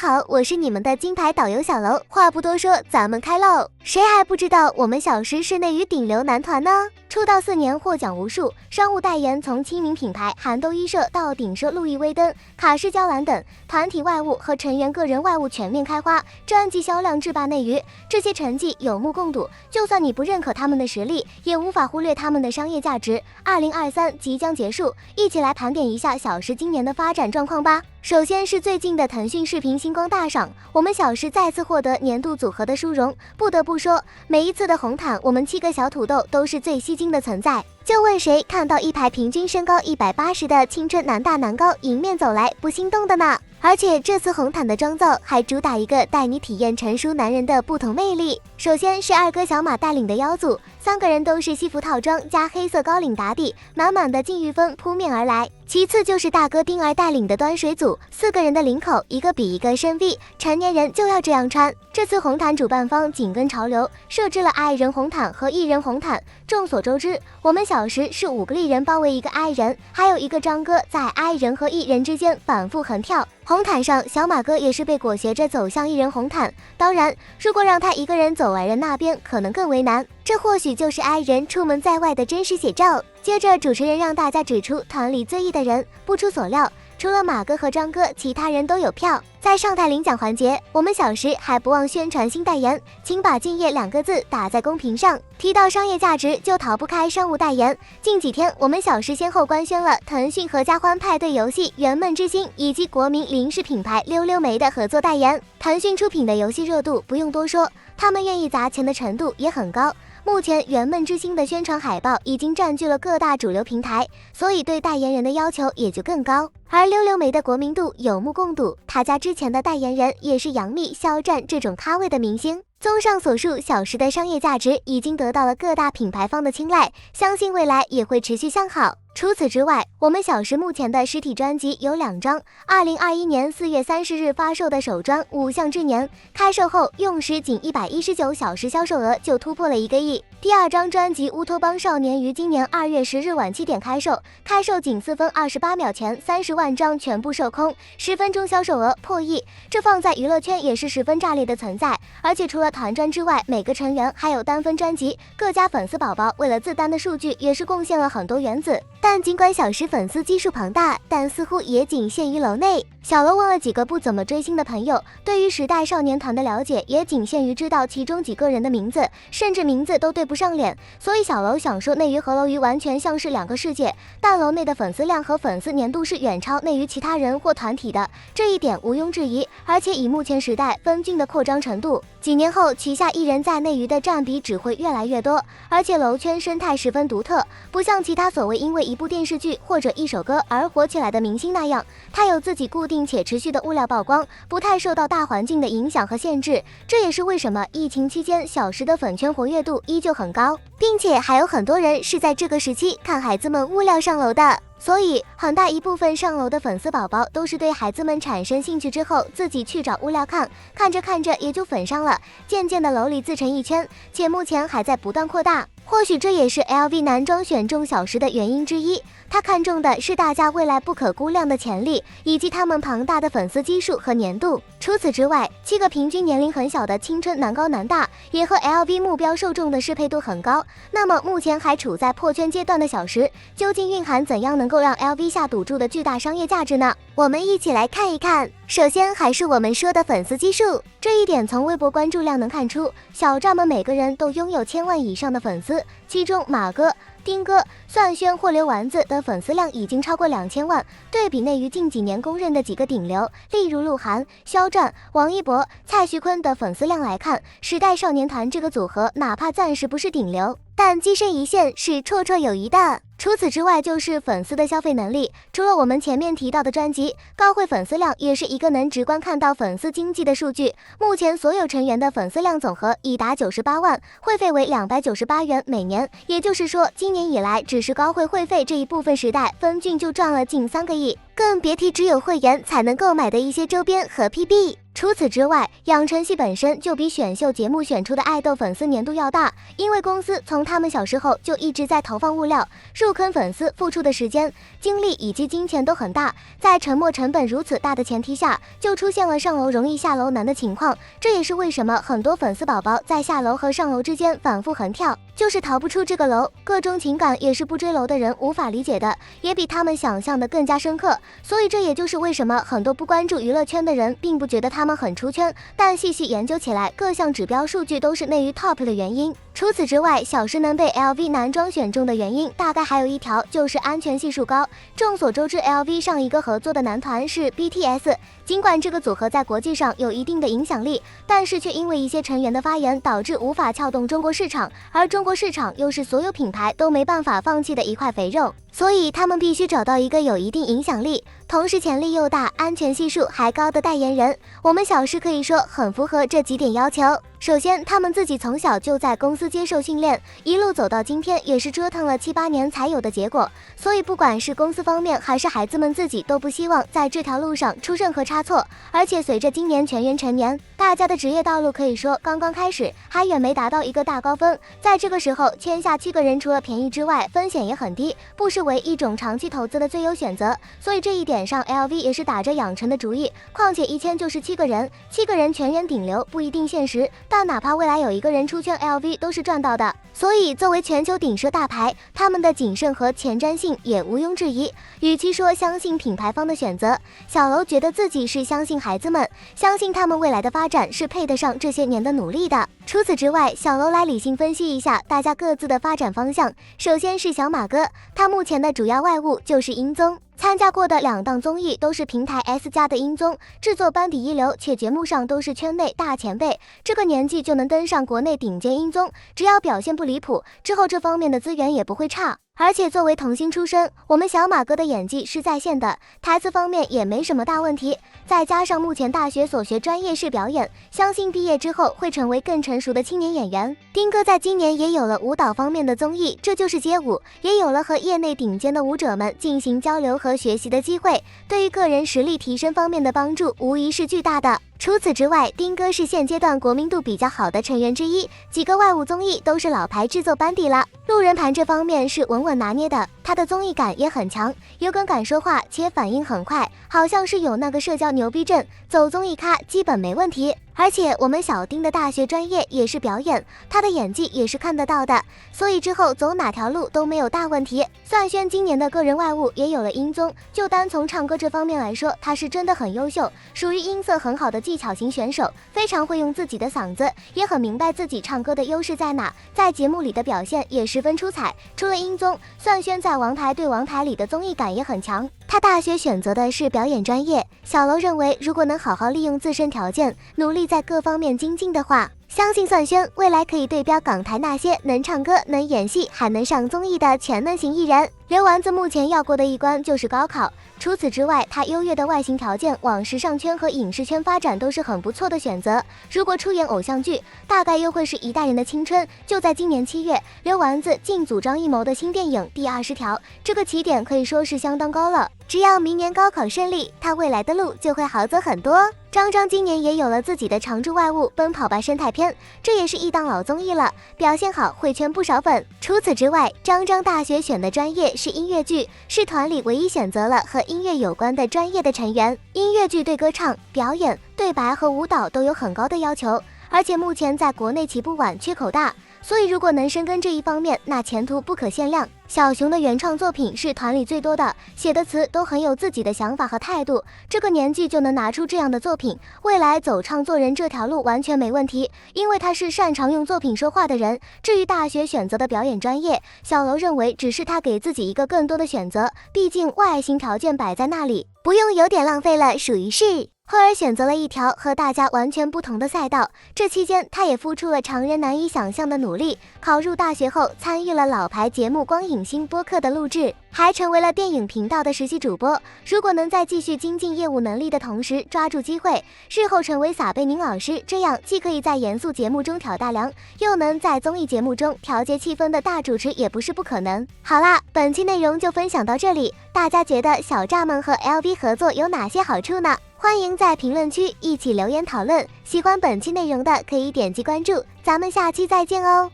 好，我是你们的金牌导游小楼。话不多说，咱们开喽！谁还不知道我们小时是内娱顶流男团呢？出道4年获奖无数，商务代言从亲民品牌韩都衣舍到顶奢路易威登、卡诗娇兰等，团体外务和成员个人外务全面开花，专辑销量制霸内娱，这些成绩有目共睹。就算你不认可他们的实力，也无法忽略他们的商业价值。2023即将结束，一起来盘点一下小时今年的发展状况吧。首先是最近的腾讯视频星光大赏，我们小时再次获得年度组合的殊荣。不得不说，每一次的红毯，我们7个小土豆都是最吸睛的存在。就问谁看到一排平均身高180的青春男大男高迎面走来不心动的呢？而且这次红毯的妆造还主打一个带你体验成熟男人的不同魅力。首先是二哥小马带领的妖组，3个人都是西服套装加黑色高领打底，满满的禁欲风扑面而来。其次就是大哥丁儿带领的端水组，4个人的领口一个比一个深 V， 成年人就要这样穿。这次红毯主办方紧跟潮流，设置了爱人红毯和艺人红毯。众所周知，我们小时是5个艺人包围一个爱人，还有一个张哥在爱人和艺人之间反复横跳。红毯上，小马哥也是被裹挟着走向艺人红毯。当然，如果让他一个人走完人那边，可能更为难。这或许就是爱人出门在外的真实写照。接着，主持人让大家指出团里最艺的人，不出所料，除了马哥和张哥，其他人都有票。在上台领奖环节，我们小时还不忘宣传新代言，请把敬业2个字打在公屏上。提到商业价值，就逃不开商务代言。近几天，我们小时先后官宣了腾讯合家欢派对游戏《圆梦之星》以及国民零食品牌溜溜梅的合作代言。腾讯出品的游戏热度不用多说，他们愿意砸钱的程度也很高。目前《圆梦之星》的宣传海报已经占据了各大主流平台，所以对代言人的要求也就更高。而溜溜梅的国民度有目共睹，他家之前的代言人也是杨幂、肖战这种咖位的明星。综上所述，小时的商业价值已经得到了各大品牌方的青睐，相信未来也会持续向好。除此之外，我们小时目前的实体专辑有2张，2021年4月30日发售的首专《五项之年》，开售后用时仅119小时销售额就突破了1个亿。第2张专辑《乌托邦少年》于今年2月10日晚7点开售，开售仅4分28秒前30万张全部售空，10分钟销售额破亿，这放在娱乐圈也是十分炸裂的存在。而且除了团专之外，每个成员还有单分专辑，各家粉丝宝宝为了自单的数据也是贡献了很多原子。但尽管小时粉丝基数庞大，但似乎也仅限于楼内。小楼问了几个不怎么追星的朋友，对于时代少年团的了解也仅限于知道其中几个人的名字，甚至名字都对不上脸。所以小楼想说内娱和楼娱完全像是2个世界，但楼内的粉丝量和粉丝粘度是远超内娱其他人或团体的，这一点毋庸置疑。而且以目前时代分郡的扩张程度，几年后旗下艺人在内娱的占比只会越来越多。而且楼圈生态十分独特，不像其他所谓因为一部电视剧或者一首歌而火起来的明星那样，它有自己固定且持续的物料曝光，不太受到大环境的影响和限制。这也是为什么疫情期间小时的粉圈活跃度依旧很高，并且还有很多人是在这个时期看孩子们物料上楼的。所以很大一部分上楼的粉丝宝宝都是对孩子们产生兴趣之后自己去找物料看，看着看着也就粉上了，渐渐的楼里自成一圈，且目前还在不断扩大。或许这也是 LV 男装选中小时的原因之一，他看中的是大家未来不可估量的潜力，以及他们庞大的粉丝基数和粘度。除此之外，7个平均年龄很小的青春男高男大也和 LV 目标受众的适配度很高。那么目前还处在破圈阶段的小时，究竟蕴含怎样能够让 LV 下赌注的巨大商业价值呢？我们一起来看一看。首先还是我们说的粉丝基数，这一点从微博关注量能看出，小炸们每个人都拥有1000万以上的粉丝，其中马哥、丁哥、算轩或刘丸子的粉丝量已经超过2000万。对比内娱近几年公认的几个顶流，例如鹿晗、肖战、王一博、蔡徐坤的粉丝量来看，时代少年团这个组合哪怕暂时不是顶流，但跻身一线是绰绰有余的。除此之外就是粉丝的消费能力，除了我们前面提到的专辑，高会粉丝量也是一个能直观看到粉丝经济的数据。目前所有成员的粉丝量总和已达98万，会费为298元每年，也就是说今年以来只是高会费这一部分时代分郡就赚了近3个亿，更别提只有会员才能购买的一些周边和 PB。除此之外，养成系本身就比选秀节目选出的爱豆粉丝粘度要大，因为公司从他们小时候就一直在投放物料，入坑粉丝付出的时间、精力以及金钱都很大，在沉没成本如此大的前提下，就出现了上楼容易下楼难的情况。这也是为什么很多粉丝宝宝在下楼和上楼之间反复横跳，就是逃不出这个楼，各种情感也是不追楼的人无法理解的，也比他们想象的更加深刻。所以这也就是为什么很多不关注娱乐圈的人并不觉得他们很出圈，但细细研究起来，各项指标数据都是内于 top 的原因。除此之外，小狮能被 LV 男装选中的原因，大概还有一条就是安全系数高。众所周知 ，LV 上一个合作的男团是 BTS， 尽管这个组合在国际上有一定的影响力，但是却因为一些成员的发言导致无法撬动中国市场，而中国市场又是所有品牌都没办法放弃的一块肥肉，所以他们必须找到一个有一定影响力，同时潜力又大、安全系数还高的代言人。我们小狮可以说很符合这几点要求。首先，他们自己从小就在公司接受训练，一路走到今天也是折腾了7、8年才有的结果，所以不管是公司方面还是孩子们自己都不希望在这条路上出任何差错。而且随着今年全员成年，大家的职业道路可以说刚刚开始，还远没达到一个大高峰。在这个时候签下7个人，除了便宜之外，风险也很低，不失为一种长期投资的最优选择。所以这一点上 LV 也是打着养成的主意，况且一签就是7个人，7个人全员顶流不一定现实，但哪怕未来有一个人出圈 ，LV 都是赚到的。所以作为全球顶奢大牌，他们的谨慎和前瞻性也毋庸置疑。与其说相信品牌方的选择，小楼觉得自己是相信孩子们，相信他们未来的发展是配得上这些年的努力的。除此之外，小楼来理性分析一下大家各自的发展方向。首先是小马哥，他目前的主要外务就是音综。参加过的2档综艺都是平台 S 加的音综，制作班底一流，且节目上都是圈内大前辈，这个年纪就能登上国内顶尖音综，只要表现不离谱，之后这方面的资源也不会差。而且作为童星出身，我们小马哥的演技是在线的，台词方面也没什么大问题，再加上目前大学所学专业是表演，相信毕业之后会成为更成熟的青年演员。丁哥在今年也有了舞蹈方面的综艺，这就是街舞，也有了和业内顶尖的舞者们进行交流和学习的机会，对于个人实力提升方面的帮助无疑是巨大的。除此之外，丁哥是现阶段国民度比较好的成员之一，几个外务综艺都是老牌制作班底了，路人盘这方面是稳稳拿捏的，他的综艺感也很强，有梗敢说话且反应很快，好像是有那个社交牛逼症，走综艺咖基本没问题。而且我们小丁的大学专业也是表演，他的演技也是看得到的，所以之后走哪条路都没有大问题。算轩今年的个人外务也有了音综，就单从唱歌这方面来说，他是真的很优秀，属于音色很好的技巧型选手，非常会用自己的嗓子，也很明白自己唱歌的优势在哪，在节目里的表现也十分出彩。除了音综，算轩在王牌对王牌里的综艺感也很强，他大学选择的是表演专业，小楼认为如果能好好利用自身条件，努力在各方面精进的话，相信算轩未来可以对标港台那些能唱歌、能演戏还能上综艺的全能型艺人。刘丸子目前要过的一关就是高考，除此之外，他优越的外形条件往时尚圈和影视圈发展都是很不错的选择。如果出演偶像剧，大概又会是一代人的青春。就在今年7月，刘丸子进组张艺谋的新电影《第20条》，这个起点可以说是相当高了。只要明年高考顺利，他未来的路就会好走很多。张张今年也有了自己的常驻外务《奔跑吧生态篇》，这也是一档老综艺了，表现好会圈不少粉。除此之外，张张大学选的专业是音乐剧，是团里唯一选择了和音乐有关的专业的成员。音乐剧对歌唱、表演、对白和舞蹈都有很高的要求，而且目前在国内起步晚，缺口大，所以如果能深耕这一方面，那前途不可限量。小熊的原创作品是团里最多的，写的词都很有自己的想法和态度，这个年纪就能拿出这样的作品，未来走唱作人这条路完全没问题，因为他是擅长用作品说话的人。至于大学选择的表演专业，小楼认为只是他给自己一个更多的选择，毕竟外形条件摆在那里，不用有点浪费了，属于是。赫尔选择了一条和大家完全不同的赛道，这期间他也付出了常人难以想象的努力，考入大学后参与了老牌节目《光影星》播客的录制，还成为了电影频道的实习主播。如果能在继续精进业务能力的同时抓住机会，日后成为撒贝宁老师，这样既可以在严肃节目中挑大梁，又能在综艺节目中调节气氛的大主持也不是不可能。好啦，本期内容就分享到这里，大家觉得小蚱蜢和 LV 合作有哪些好处呢？欢迎在评论区一起留言讨论。喜欢本期内容的可以点击关注，咱们下期再见哦。